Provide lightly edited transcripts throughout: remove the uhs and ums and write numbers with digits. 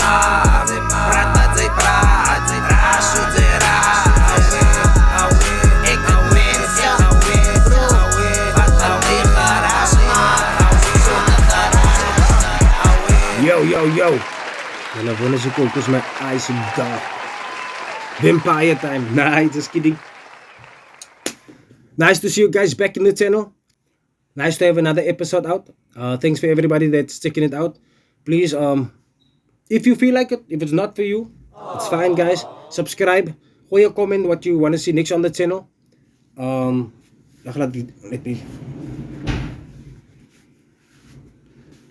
Praat wat zij praat, raas hoe zij raas. Ik het mensen, bro, wat alweer geraas maar. Zonder geraas. Yo. And I wanna go because my eyes are dark. Vampire time. Nah, just kidding. Nice to see you guys back in the channel. Nice to have another episode out. Thanks for everybody that's checking it out. Please, if you feel like it, if it's not for you, it's fine, guys. Subscribe. Gooi a comment what you want to see next on the channel.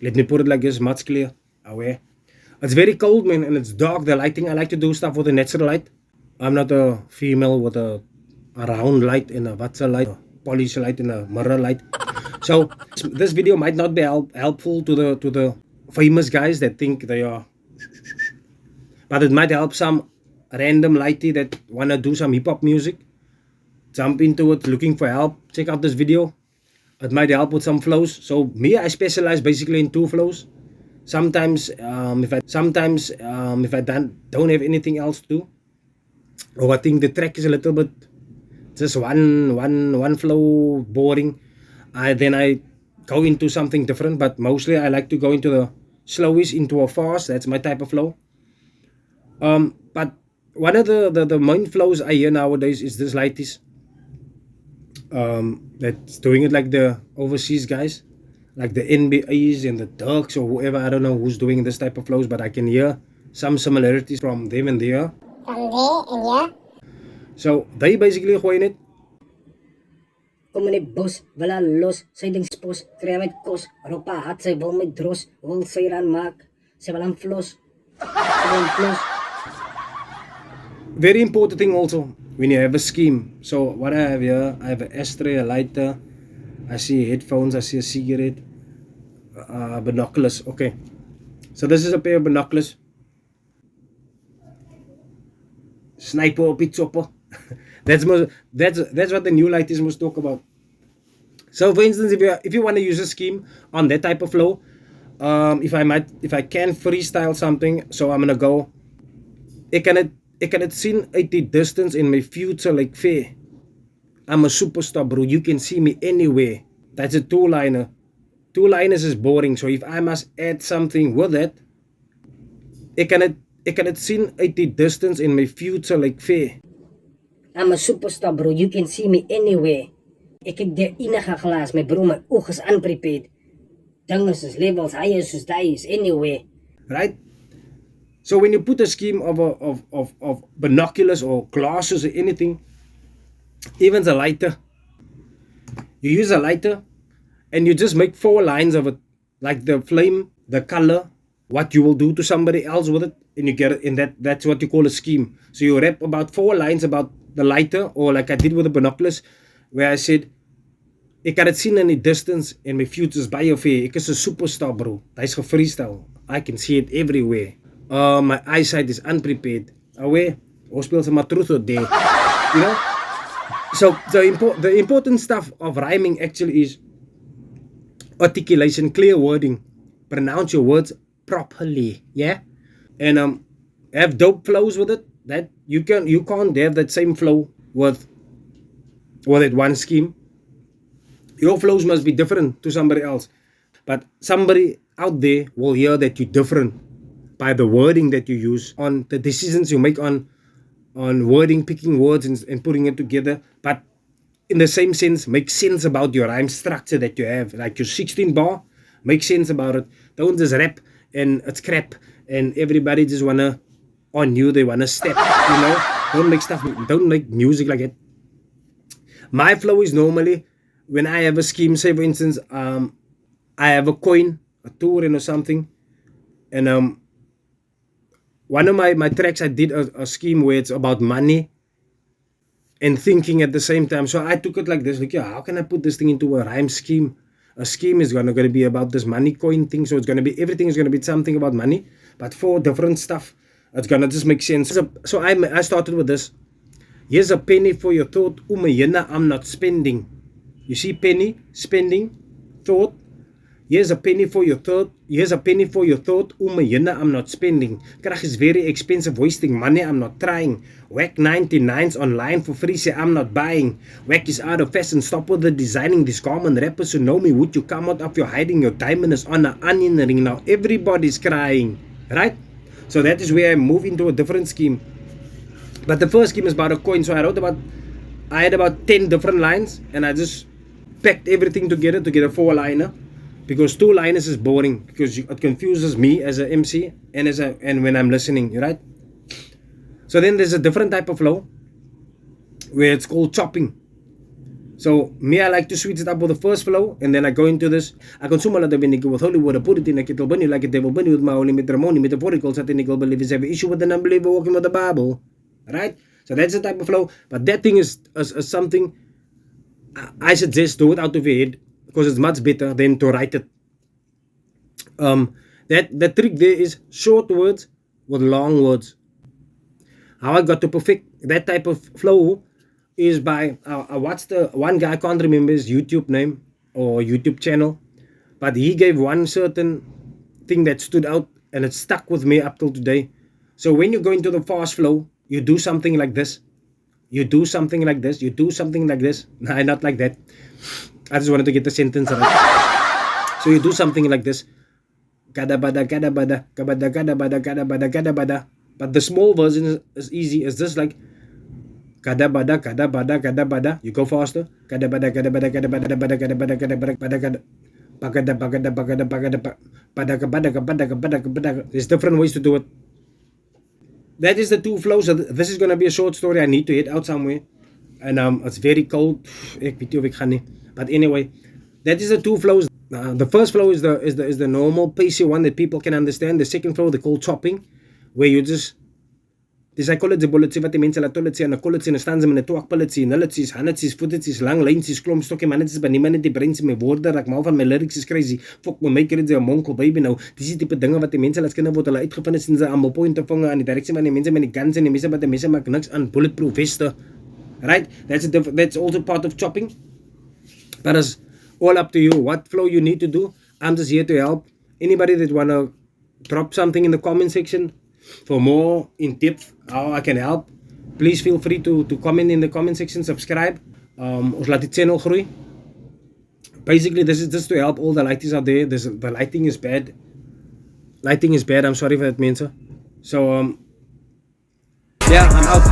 Let me put it like this, much clear. Aware. It's very cold, man, and it's dark. The lighting, I like to do stuff with a natural light. I'm not a female with a round light and a water light, a polish light and a mirror light. So this video might not be helpful to the famous guys that think they are, but it might help some random lighty that wanna do some hip hop music. Jump into it, looking for help. Check out this video. It might help with some flows. So me, I specialize basically in 2 flows. Sometimes, if I don't have anything else to do, or I think the track is a little bit just one flow boring, then I go into something different. But mostly I like to go into the slowish, into a fast. That's my type of flow. But one of the main flows I hear nowadays is this lighties. That's doing it like the overseas guys, like the NBAs and the Turks or whoever. I don't know who's doing this type of flows, but I can hear some similarities from them and there. So they basically gooien it. Kom in die bos, wil haar los, sy ding spos, kry met kos, roep haar hat, sy wil my dros, wil sy raan maak, sy wil aan flos, Very important thing also, when you have a scheme. So what I have here, I have an ashtray, a lighter, I see headphones, I see a cigarette, binoculars. Okay, so this is a pair of binoculars. Sniper op die chopper. That's what the new lighties must talk about. So for instance, if you want to use a scheme on that type of flow, if I can freestyle something, so I'm gonna go. Ik kan het zien uit die distance in my future like fair. I'm a superstar, bro. You can see me anywhere. That's a 2-liner. 2-liners is boring. So if I must add something with it, ik kan het zien uit die distance in my future like fair. I'm a superstar, bro, you can see me anywhere. Ek het die enige glas, my bro, my oog is unprepared. Dinges is levels higher soos die is anywhere. Right? So when you put a scheme of binoculars or glasses or anything, even a lighter, you use a lighter and you just make 4 lines of it, like the flame, the color, what you will do to somebody else with it, and you get it in that's what you call a scheme. So you wrap about 4 lines about the lighter, or like I did with the binoculars, where I said, ek kan het sien in die distance en my future is baie ver. Ek is 'n superstar, bro. Hy's gefreestyle. I can see it everywhere. My eyesight is unprepared. Away, hospitals some truth or day. You know? So the important stuff of rhyming actually is articulation, clear wording, pronounce your words properly, yeah, and have dope flows with it. That you can't have that same flow with that one scheme. Your flows must be different to somebody else, but somebody out there will hear that you're different by the wording that you use, on the decisions you make on wording, picking words and putting it together. But in the same sense, make sense about your rhyme structure that you have, like your 16 bar. Make sense about it. Don't just rap and it's crap and everybody just wanna on you, they wanna step, you know. Don't make music like it. My flow is normally, when I have a scheme, say for instance, I have a coin, a touring or something, and one of my tracks, I did a scheme where it's about money and thinking at the same time. So I took it like this, like, yeah, how can I put this thing into a rhyme scheme? A scheme is gonna be about this money coin thing, so it's gonna be, everything is gonna be something about money, but for different stuff. It's gonna just make sense. So I started with this. Here's a penny for your thought. Umayena, I'm not spending. You see, penny, spending, thought. Here's a penny for your thought. here's a penny for your thought. I'm not spending. Krag is very expensive, wasting money, I'm not trying. Whack 99s online for free, say I'm not buying. Whack is out of fashion, stop with the designing. These common rappers who know me, would you come out of your hiding? Your diamond is on an onion ring. Now everybody's crying, right? So that is where I move into a different scheme. But the first scheme is about a coin. So I had about 10 different lines, and I just packed everything together to get a 4-liner. Because 2-liners is boring, because it confuses me as a MC and when I'm listening, right? So then there's a different type of flow where it's called chopping. So me, I like to switch it up with the first flow, and then I go into this. I consume a lot of vinegar with holy water, put it in a kettle, burn you like a devil, burn you with my holy matrimony, metaphorical, satanical believers have an issue with an unbeliever walking with the Bible, right? So that's the type of flow. But that thing is something I suggest do it out of your head, because it's much better than to write it. The trick there is short words with long words. How I got to perfect that type of flow is by I watched the one guy, I can't remember his YouTube name or YouTube channel, but he gave one certain thing that stood out, and it stuck with me up till today. So when you go into the fast flow, you do something like this. You do something like this. You do something like this. Nah, not like that. I just wanted to get the sentence right. So you do something like this. Gada bada, gada bada, gada gada bada, gada bada, gada bada. But the small version is easy. It's just like gada bada, gada bada, gada bada. You go faster. Gada bada, gada bada, gada bada, gada bada, gada bada, gada bada, gada gada. Bagada, bagada, bagada, bagada, bada, bada, bada, bada, bada. There's different ways to do it. That is the two flows. This is gonna be a short story. I need to head out somewhere, and it's very cold. Ek weet nie of ek gaan nie. But anyway, that is the two flows. The first flow is the normal pacey one that people can understand. The second flow they call chopping, where you just dis hy kolle die bulletjie wat die mense laat toilet sien, 'n kolletje en staan ze met 'n twakpulletjie, nulletjies, handetjies, voetetjies, lang lyntjies, klompstokkie, mannetjies, by niemand die brein se my woorde, raak mal van my lyrics is crazy. Fuck my maker is 'n monkel baby nou. Dis die tipe dinge wat die mense laat skinder word hulle uitgevind het sien ze almal point of vinger aan die direksie van die mense met die guns en die mense wat die mense maak niks aan bulletproof veste. Right? That's also part of chopping. But it's all up to you. What flow you need to do. I'm just here to help. Anybody that wanna drop something in the comment section for more in depth how I can help, please feel free to comment in the comment section, subscribe. Ons laat die channel groei. Basically, this is just to help all the lighties out there. The lighting is bad. Lighting is bad. I'm sorry for that, mense. So yeah, I'm out.